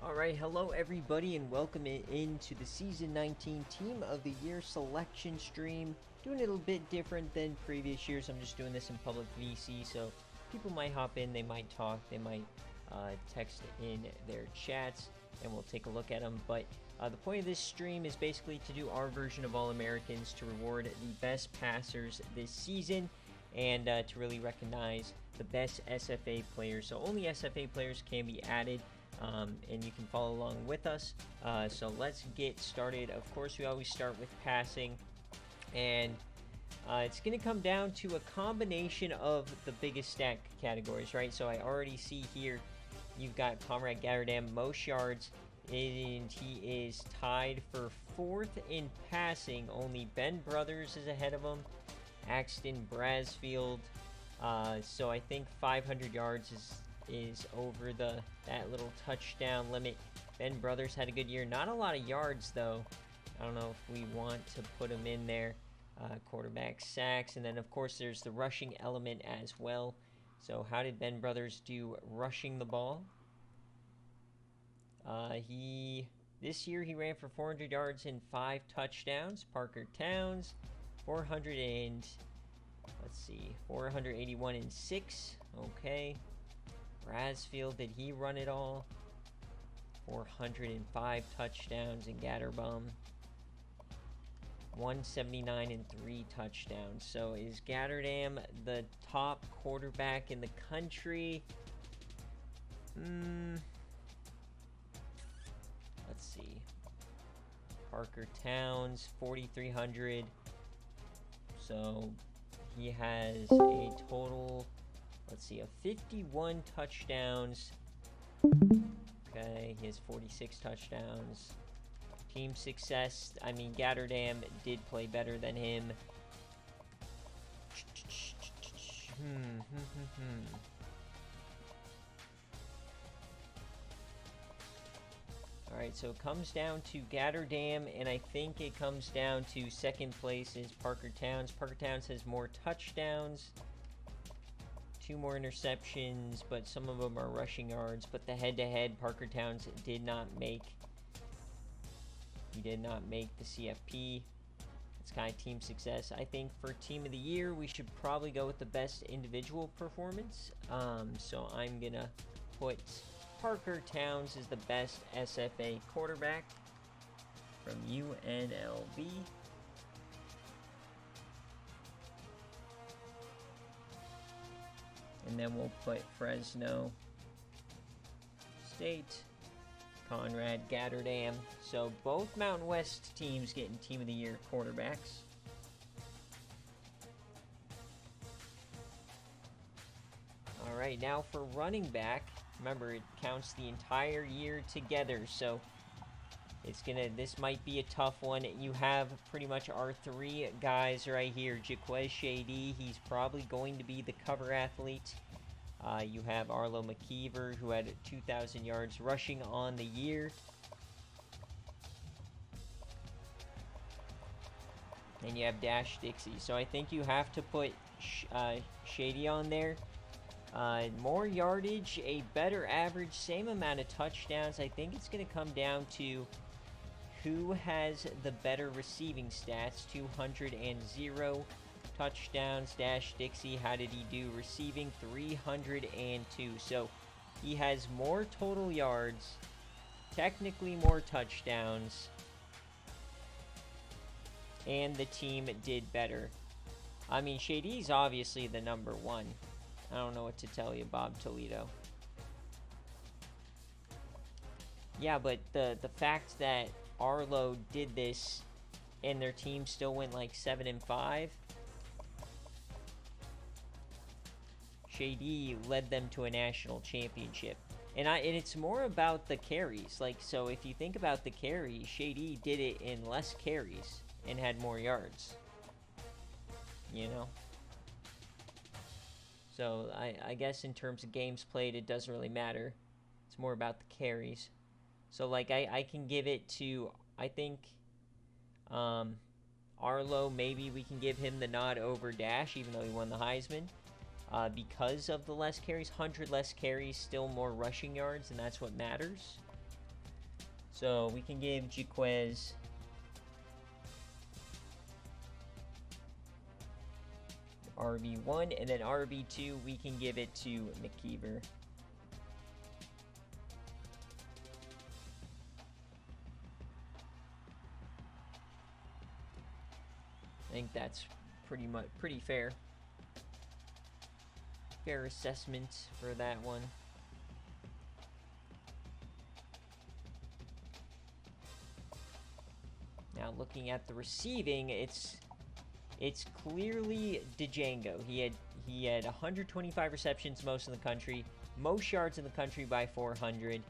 Alright, hello everybody and welcome into the Season 19 Team of the Year selection stream. Doing it a little bit different than previous years. I'm just doing this in public VC, so people might hop in, they might talk, they might text in their chats, and we'll take a look at them. But the point of this stream is basically to do our version of All-Americans, to reward the best passers this season, and to really recognize the best SFA players. So only SFA players can be added. And you can follow along with us. So let's get started. Of course, we always start with passing, and it's going to come down to a combination of the biggest stat categories, right? So I already see here you've got Comrade Gatterdam, most yards, and he is tied for 4th in passing. Only Ben Brothers is ahead of him, Axton Brasfield. So I think 500 yards is over that little touchdown limit. Ben Brothers had a good year. Not a lot of yards, though. I don't know if we want to put him in there. Quarterback sacks. And then, of course, there's the rushing element as well. So how did Ben Brothers do rushing the ball? This year he ran for 400 yards and 5 touchdowns. Parker Towns, 481 and 6. Okay. Brasfield, did he run it all? 405 touchdowns. And Gatterbum, 179 and 3 touchdowns. So is Gatterdam the top quarterback in the country? Let's see. Parker Towns, 4,300. So he has a total, let's see, of 51 touchdowns. Okay, he has 46 touchdowns. Team success, I mean, Gatterdam did play better than him. Alright, so it comes down to Gatterdam, and I think it comes down to second place is Parker Towns. Parker Towns has more touchdowns, 2 more interceptions, but some of them are rushing yards. But the head-to-head, Parker Towns did not make. He did not make the CFP. It's kind of team success. I think for Team of the Year, we should probably go with the best individual performance. So I'm gonna put Parker Towns as the best SFA quarterback from UNLV. And then we'll put Fresno State, Conrad Gatterdam. So both Mountain West teams getting Team of the Year quarterbacks. Alright, now for running back. Remember, it counts the entire year together, so this might be a tough one. You have pretty much our 3 guys right here. Jaquez Shady, he's probably going to be the cover athlete. You have Arlo McKeever, who had 2,000 yards rushing on the year. And you have Dash Dixie. So I think you have to put Shady on there. More yardage, a better average, same amount of touchdowns. I think it's going to come down to who has the better receiving stats. 200 touchdowns. Dash Dixie, how did he do receiving? 302. So he has more total yards, technically more touchdowns, and the team did better. I mean, Shady's obviously the number 1. I don't know what to tell you, Bob Toledo. Yeah, but the fact that Arlo did this and their team still went like 7-5. Shady led them to a national championship. And it's more about the carries. Like, so if you think about the carries, Shady did it in less carries and had more yards. You know? So I guess in terms of games played, it doesn't really matter. It's more about the carries. So like I can give it to, I think, Arlo, maybe we can give him the nod over Dash, even though he won the Heisman. Because of the less carries, 100 less carries, still more rushing yards, and that's what matters. So we can give Jaquez RB1, and then RB2 we can give it to McKeever. I think that's pretty fair. Fair assessment for that one. Now looking at the receiving, it's clearly Django. He had 125 receptions, most in the country, most yards in the country by 400.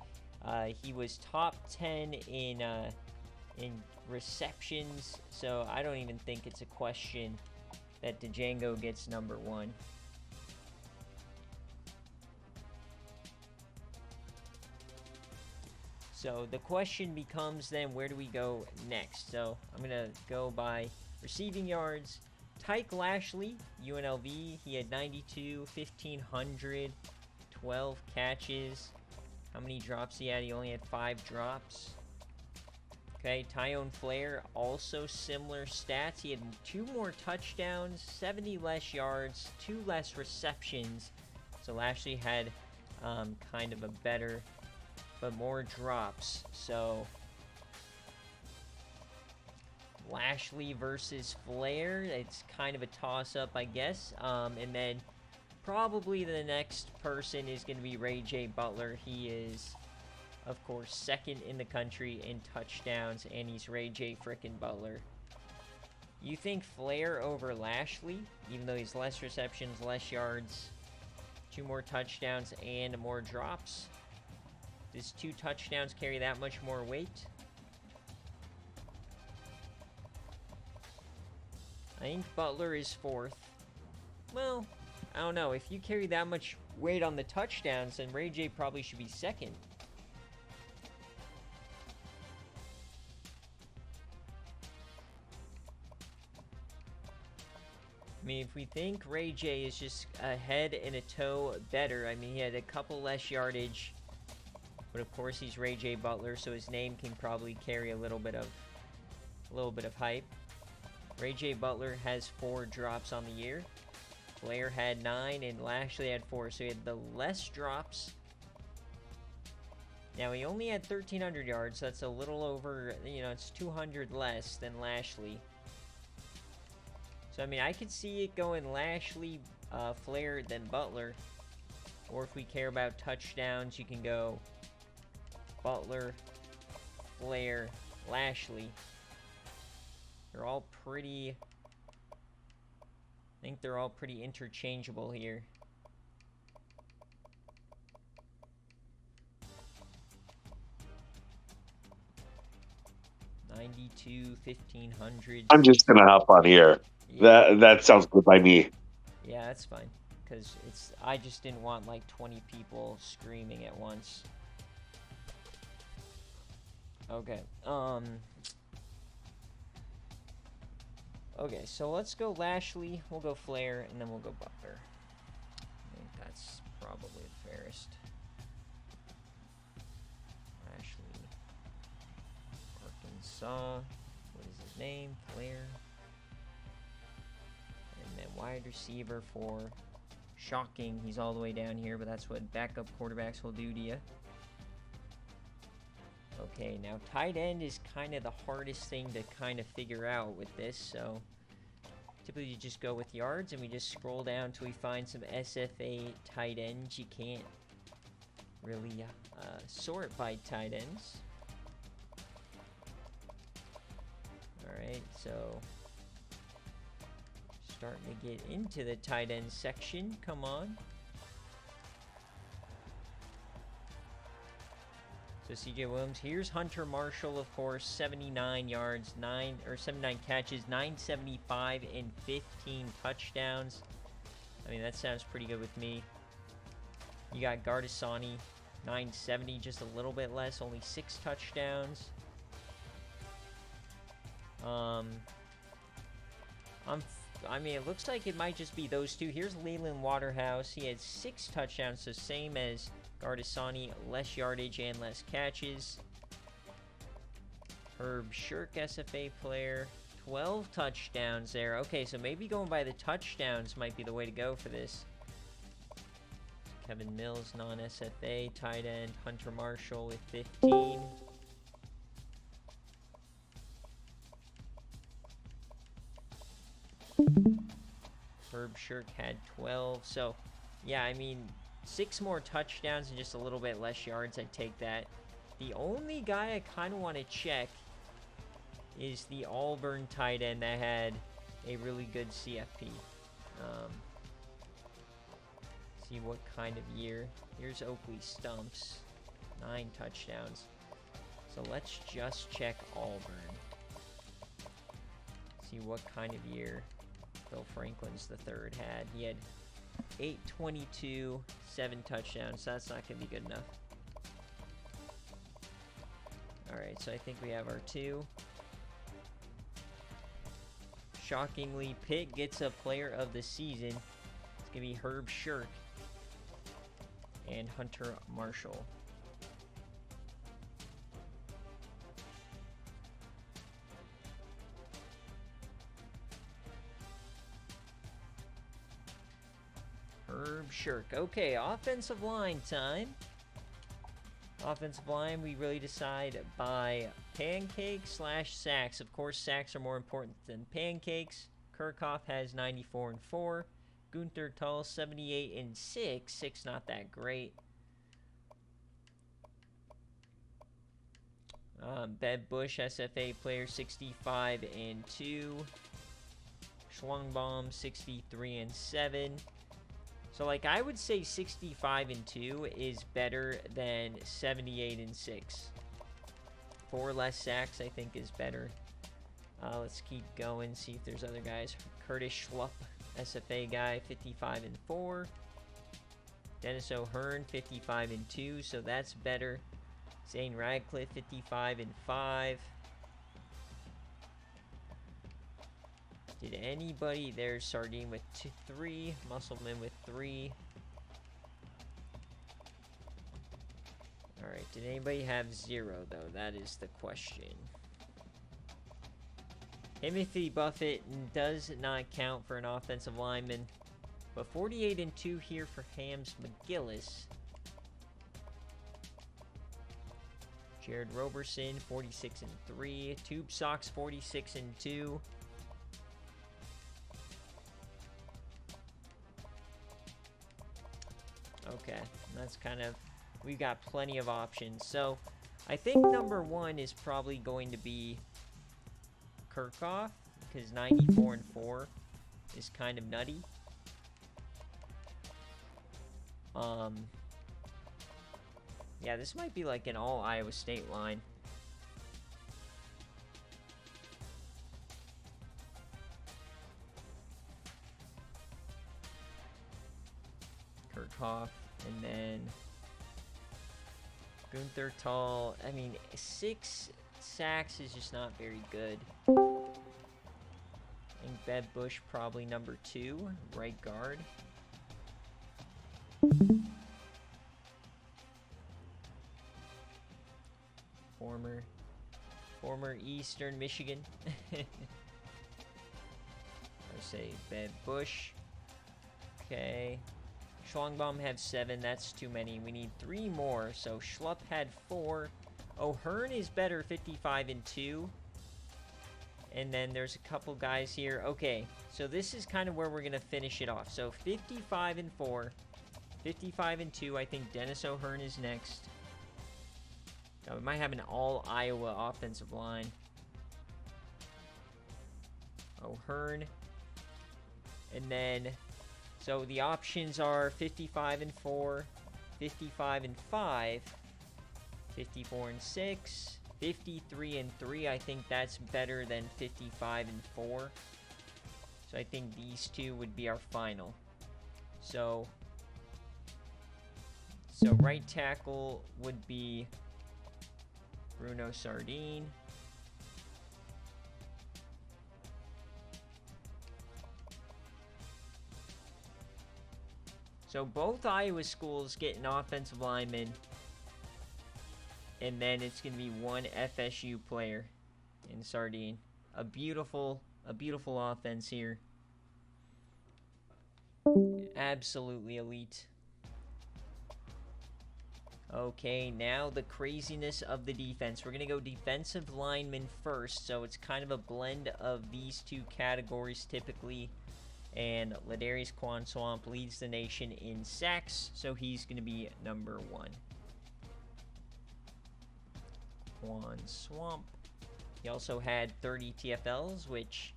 He was top 10 in receptions, so I don't even think it's a question that Django gets number 1. So the question becomes then, where do we go next? So I'm going to go by receiving yards. Tyke Lashley, UNLV, he had 92, 1,500, 12 catches. How many drops he had? He only had 5 drops. Okay, Tyone Flair, also similar stats. He had 2 more touchdowns, 70 less yards, 2 less receptions. So Lashley had kind of a better, but more drops. So Lashley versus Flair, it's kind of a toss-up, I guess. And then probably the next person is going to be Ray J. Butler. He is, of course, second in the country in touchdowns, and he's Ray J. frickin' Butler. You think Flair over Lashley, even though he's less receptions, less yards, 2 more touchdowns, and more drops? Does 2 touchdowns carry that much more weight? I think Butler is 4th. Well, I don't know. If you carry that much weight on the touchdowns, then Ray J probably should be 2nd. I mean, if we think Ray J is just a head and a toe better, I mean, he had a couple less yardage, but of course he's Ray J. Butler, so his name can probably carry a little bit of hype. Ray J. Butler has 4 drops on the year. Flair had 9, and Lashley had 4, so he had the less drops. Now, he only had 1,300 yards, so that's a little over, it's 200 less than Lashley. So, I mean, I could see it going Lashley, Flair, then Butler. Or if we care about touchdowns, you can go Butler, Flair, Lashley. They're all pretty... I think they're all pretty interchangeable here. $92, $1,500. I'm just gonna hop on here. Yeah. That sounds good by me. Yeah, that's fine. Because I just didn't want like 20 people screaming at once. Okay. Okay, so let's go Lashley, we'll go Flair, and then we'll go Butler. I think that's probably the fairest. Lashley, Arkansas, what is his name? Flair. And then wide receiver for, shocking, he's all the way down here, but that's what backup quarterbacks will do to you. Okay, now tight end is kind of the hardest thing to kind of figure out with this, so typically you just go with yards and we just scroll down till we find some SFA tight ends. You can't really sort by tight ends. Alright, so starting to get into the tight end section. Come on. So CJ Williams, here's Hunter Marshall, of course, 79 yards, 79 catches, 975 and 15 touchdowns. I mean, that sounds pretty good with me. You got Gardasani, 970, just a little bit less, only 6 touchdowns. I mean, it looks like it might just be those two. Here's Leland Waterhouse. He had 6 touchdowns, so same as Gardasani, less yardage and less catches. Herb Shirk, SFA player. 12 touchdowns there. Okay, so maybe going by the touchdowns might be the way to go for this. Kevin Mills, non-SFA, tight end. Hunter Marshall with 15. Herb Shirk had 12. So, yeah, I mean, 6 more touchdowns and just a little bit less yards. I'd take that. The only guy I kind of want to check is the Auburn tight end that had a really good CFP. See what kind of year. Here's Oakley Stumps. 9 touchdowns. So let's just check Auburn. See what kind of year Phil Franklin's the third had. He had 822, 7 touchdowns. That's not going to be good enough. Alright, so I think we have our 2. Shockingly, Pitt gets a player of the season. It's going to be Herb Shirk and Hunter Marshall. Herb Shirk. Okay, offensive line time. Offensive line, we really decide by pancakes/sacks. Of course, sacks are more important than pancakes. Kirchhoff has 94-4. Gunther Tull 78-6. 6 not that great. Bev Bush, SFA player, 65-2. Schlongbaum 63-7. So, like, I would say 65-2 is better than 78-6. 4 less sacks, I think, is better. Let's keep going, see if there's other guys. Curtis Schlupp, SFA guy, 55-4. Dennis O'Hearn, 55-2, so that's better. Zane Radcliffe, 55-5. Did anybody... There's Sardine with 3. Musselman with 3. Alright, did anybody have 0, though? That is the question. Timothy Buffett does not count for an offensive lineman. But 48-2 here for Hams McGillis. Jared Roberson, 46-3. Tube Socks, 46-2. Okay, that's kind of... We've got plenty of options. So, I think number 1 is probably going to be Kirchhoff, because 94-4 is kind of nutty. Yeah, this might be like an all Iowa State line. Kirchhoff, and then Gunther Tull. I mean, 6 sacks is just not very good. I think Bev Bush probably number 2, right guard. Former Eastern Michigan. I say Bev Bush. Okay. Schlongbaum had 7. That's too many. We need 3 more. So Schlupp had 4. O'Hearn is better, 55-2. And then there's a couple guys here. Okay, so this is kind of where we're going to finish it off. So 55-4. 55-2. I think Dennis O'Hearn is next. We might have an all-Iowa offensive line. O'Hearn. And then, so the options are 55-4, 55-5, 54-6, 53-3. I think that's better than 55-4. So I think these 2 would be our final. So right tackle would be Bruno Sardine. So both Iowa schools get an offensive lineman, and then it's going to be 1 FSU player. in Sardine. A beautiful offense here. Absolutely elite. Okay, now the craziness of the defense. We're going to go defensive lineman first, so it's kind of a blend of these two categories typically. And Ladarius Quan Swamp leads the nation in sacks, so he's going to be number 1. Quan Swamp. He also had 30 TFLs, which...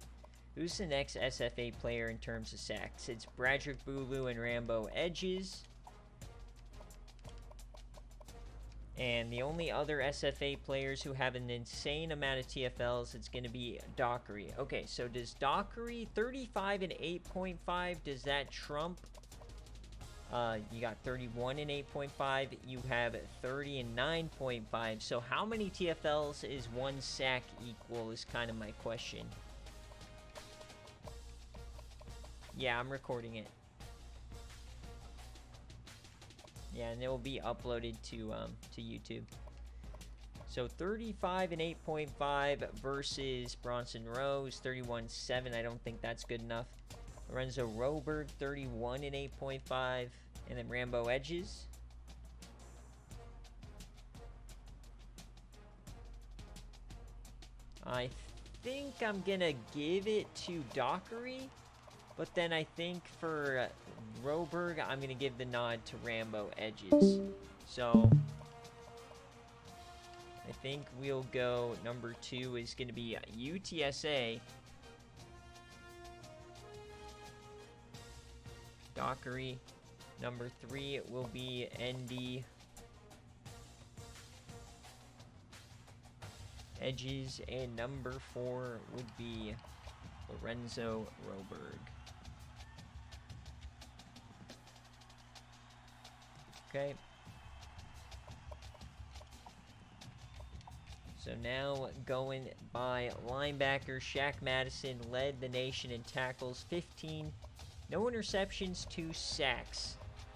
Who's the next SFA player in terms of sacks? It's Bradrick Bulu and Rambo Edges. And the only other SFA players who have an insane amount of TFLs, it's going to be Dockery. Okay, so does Dockery 35 and 8.5, does that trump? You got 31 and 8.5. You have 30 and 9.5. So how many TFLs is one sack equal is kind of my question. Yeah, I'm recording it. Yeah, and it will be uploaded to YouTube. So 35 and 8.5 versus Bronson Rose, 31.7. I don't think that's good enough. Lorenzo Roberg, 31 and 8.5. And then Rambo Edges. I think I'm going to give it to Dockery. But then I think for Roberg, I'm going to give the nod to Rambo Edges. So I think we'll go number 2 is going to be UTSA. Dockery. Number 3 will be ND. Edges. And number 4 would be Lorenzo Roberg. Okay. So now going by linebacker, Shaq Madison led the nation in tackles, 15. No interceptions, 2 sacks.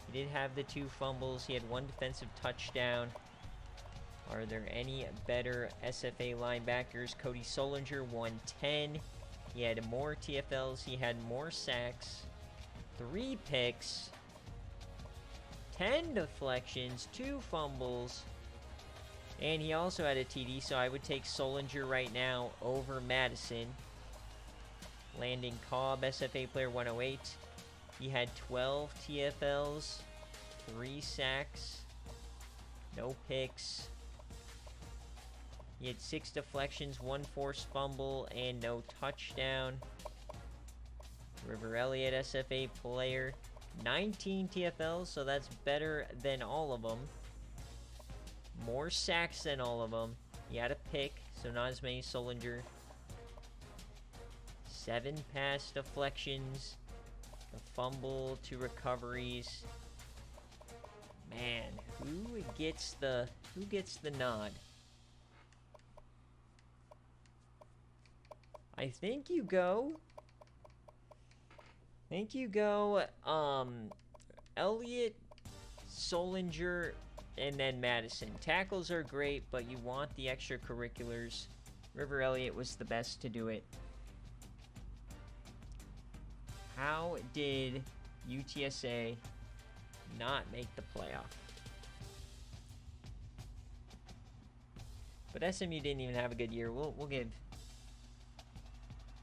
He did have the 2 fumbles. He had 1 defensive touchdown. Are there any better SFA linebackers? Cody Solinger, 110. He had more TFLs. He had more sacks. 3 picks. 10 deflections, 2 fumbles, and he also had a TD, so I would take Solinger right now over Madison. Landon Cobb, SFA player 108. He had 12 TFLs, 3 sacks, no picks. He had 6 deflections, 1 forced fumble, and no touchdown. River Elliott, SFA player, 19 TFLs, so that's better than all of them. More sacks than all of them. He had a pick, so not as many Solinger. 7 pass deflections, a fumble, 2 recoveries. Man, who gets the nod? I think you go Elliott, Solinger, and then Madison. Tackles are great, but you want the extracurriculars. River Elliott was the best to do it. How did UTSA not make the playoff? But SMU didn't even have a good year. We'll give.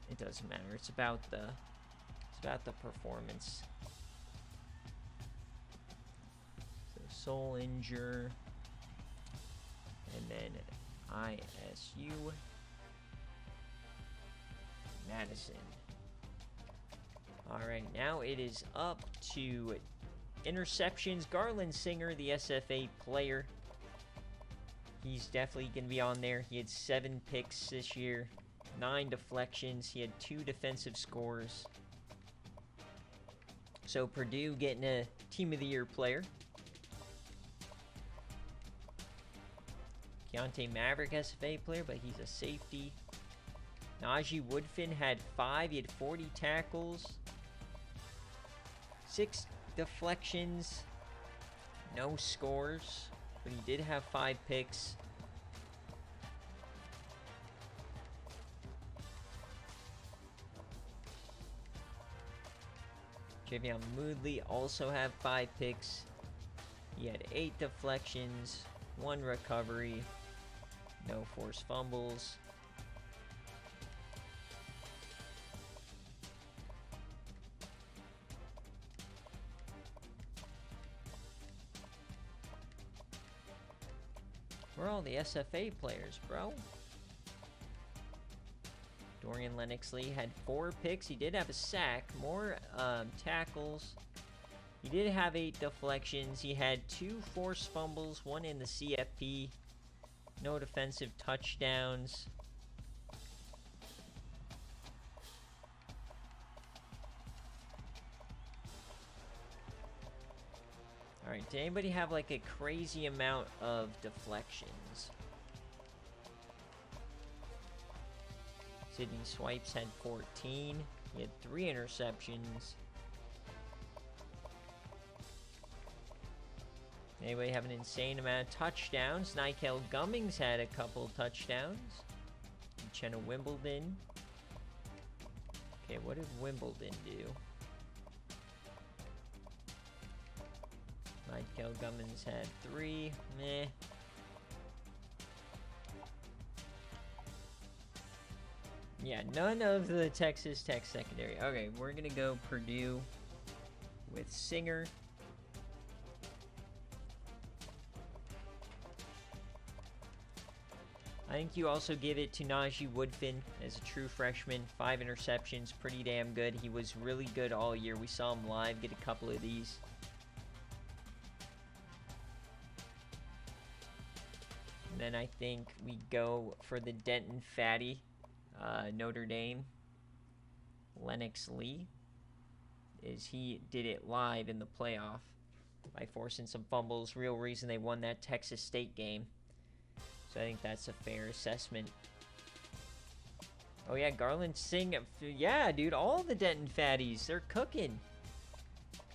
It doesn't matter. It's about the performance. So Solinger, and then ISU, Madison. All right, now it is up to interceptions. Garland Singer, the SFA player. He's definitely going to be on there. He had 7 picks this year, 9 deflections. He had 2 defensive scores. So Purdue getting a Team of the Year player. Keontae Maverick, SFA player, but he's a safety. Najee Woodfin had 5. He had 40 tackles. 6 deflections. No scores. But he did have 5 picks. Javion Moodley also had 5 picks. He had 8 deflections, 1 recovery, no forced fumbles. Where are all the SFA players, bro? Dorian Lennox-Lee had 4 picks. He did have a sack, more tackles. He did have 8 deflections. He had 2 forced fumbles, 1 in the CFP. No defensive touchdowns. Alright, did anybody have like a crazy amount of deflections? Sydney Swipes had 14. He had 3 interceptions. Anybody have an insane amount of touchdowns? Nikel Gummings had a couple touchdowns. Chenna Wimbledon. Okay, what did Wimbledon do? Nikel Gummings had 3. Meh. Yeah, none of the Texas Tech secondary. Okay, we're gonna go Purdue with Singer. I think you also give it to Najee Woodfin as a true freshman. 5 interceptions, pretty damn good. He was really good all year. We saw him live, get a couple of these. And then I think we go for the Denton Fatty, Notre Dame, Lennox-Lee, is he did it live in the playoff by forcing some fumbles. Real reason they won that Texas State game. So I think that's a fair assessment. Oh yeah, Garland Singh. Yeah, dude, all the Denton Fatties, they're cooking.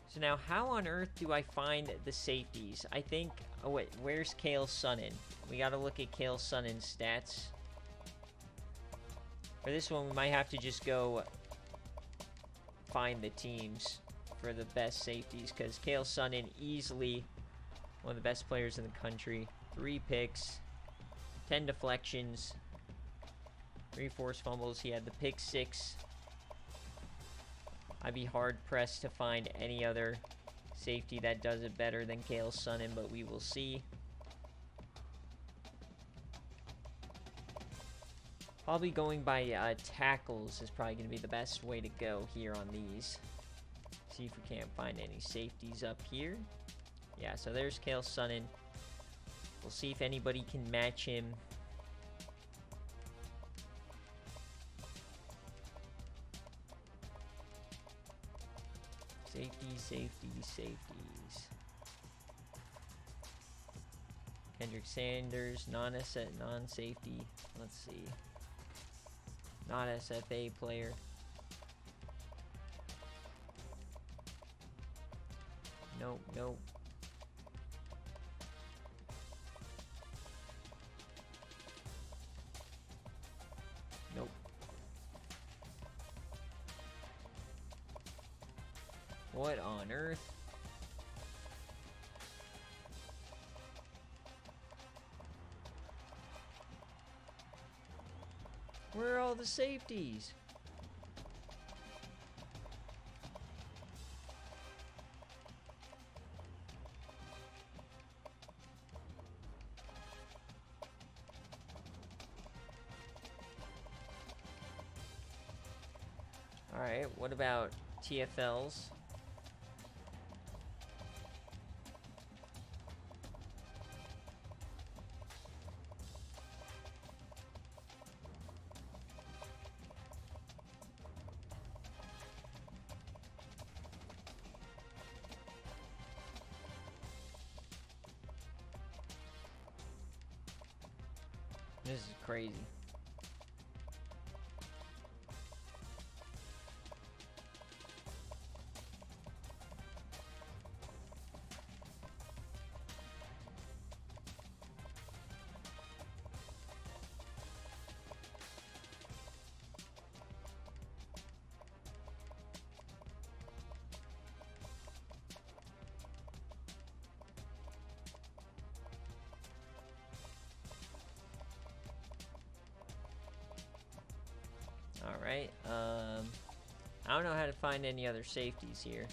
So now, how on earth do I find the safeties? I think, oh wait, where's Cale Sunnon? We gotta look at Cale Sunnon's stats. For this one, we might have to just go find the teams for the best safeties, because Cale Sunnon, easily one of the best players in the country. 3 picks. 10 deflections, 3 forced fumbles. He had the pick 6. I'd be hard-pressed to find any other safety that does it better than Cale Sunnon, but we will see. Probably going by tackles is probably going to be the best way to go here on these. See if we can't find any safeties up here. Yeah, so there's Cale Sunnon. We'll see if anybody can match him. Safeties. Kendrick Sanders, non-safety. Let's see. Not SFA player. Nope. What on earth? Where are all the safeties? Alright, what about TFLs? This is crazy. Alright, I don't know how to find any other safeties here.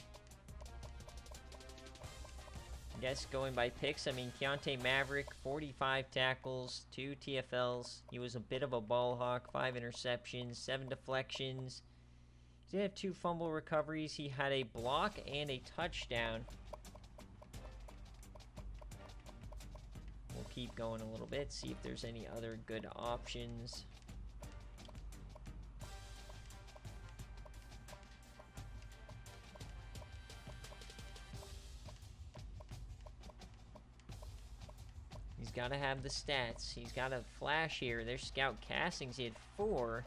I guess going by picks, I mean, Keontae Maverick, 45 tackles, 2 TFLs. He was a bit of a ball hawk, 5 interceptions, 7 deflections. He did have 2 fumble recoveries. He had a block and a touchdown. We'll keep going a little bit, see if there's any other good options. He's got to have the stats. He's got a flash here. There's scout castings. He had 4.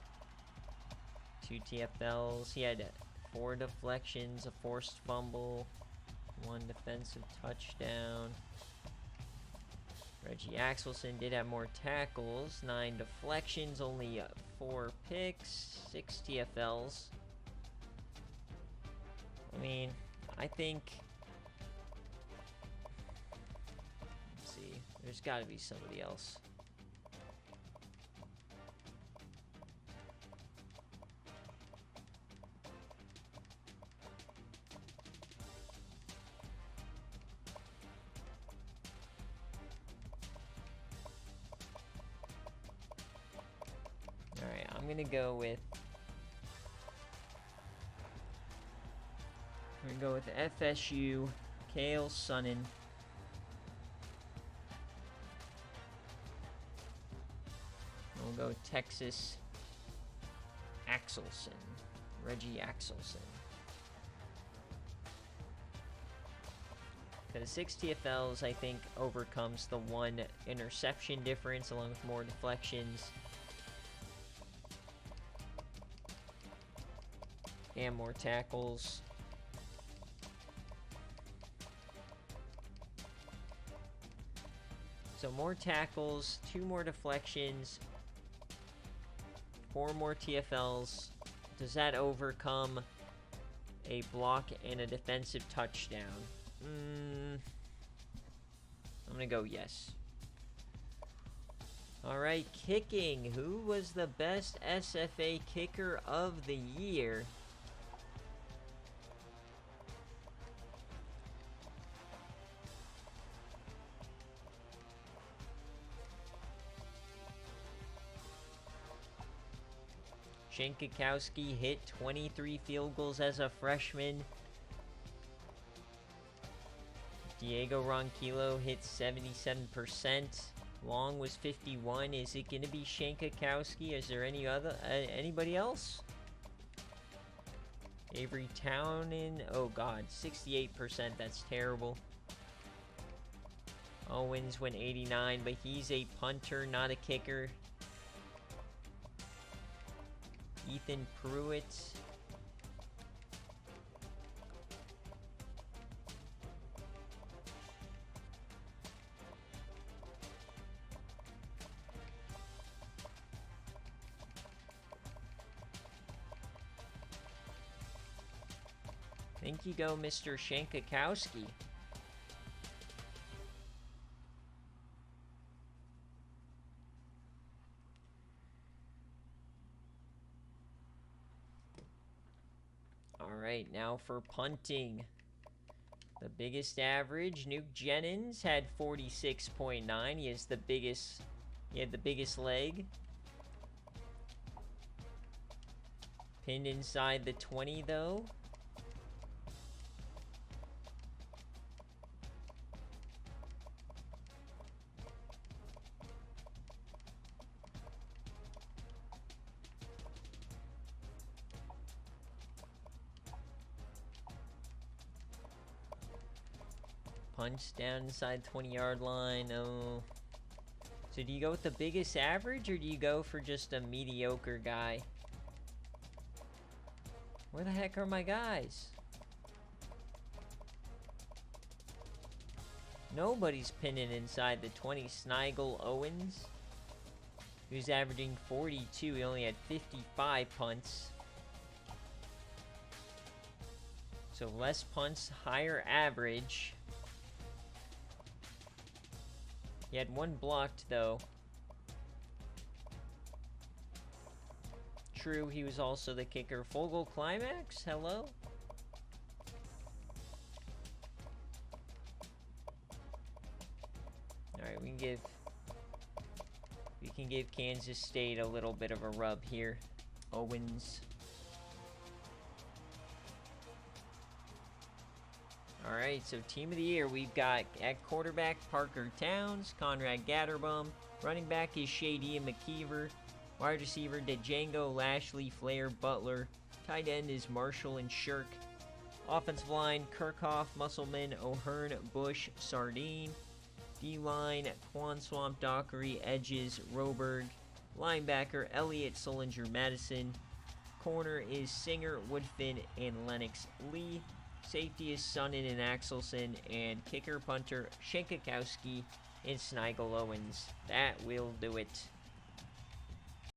2 TFLs. He had 4 deflections, a forced fumble, 1 defensive touchdown. Reggie Axelson did have more tackles, 9 deflections, only 4 picks, 6 TFLs. I mean, I think... Let's see. There's got to be somebody else. Alright, I'm gonna go with... We're gonna go with FSU, Kale Sonnen. We'll go Texas, Axelson, Reggie Axelson. The 6 TFLs, I think, overcomes the 1 interception difference along with more deflections. And more tackles. So more tackles, 2 more deflections, 4 more TFLs. Does that overcome a block and a defensive touchdown? I'm gonna go yes. Alright, kicking. Who was the best SFA kicker of the year? Shankakowski hit 23 field goals as a freshman. Diego Ronquillo hit 77%. Long was 51. Is it going to be Shankakowski? Is there anybody else? Avery Townend. Oh god, 68%. That's terrible. Owens went 89, but he's a punter, not a kicker. Ethan Pruitt. I think you go Mr. Shankakowski. Alright, now for punting. The biggest average, Nuke Jennings had 46.9. He had the biggest leg. Pinned inside the 20 though. Punch down inside 20-yard line. Oh. So do you go with the biggest average, or do you go for just a mediocre guy? Where the heck are my guys? Nobody's pinning inside the 20. Snigel Owens, who's averaging 42. He only had 55 punts. So less punts, higher average. He had 1 blocked, though. true. He was also the kicker. Fogel Climax, hello? Alright, we can give Kansas State a little bit of a rub here. Owens. Alright, so team of the year, we've got at quarterback Parker Towns, Conrad Gatterbaum. Running back is Shady and McKeever. Wide receiver Django, Lashley, Flair, Butler. Tight end is Marshall and Shirk. Offensive line, Kirchhoff, Musselman, O'Hearn, Bush, Sardine. D-line, Quan Swamp, Dockery, Edges, Roberg. Linebacker, Elliott, Solinger, Madison. Corner is Singer, Woodfin, and Lennox Lee. Safety is Sonnen and Axelson. And kicker, punter, Shankakowski and Snigel Owens. That will do it.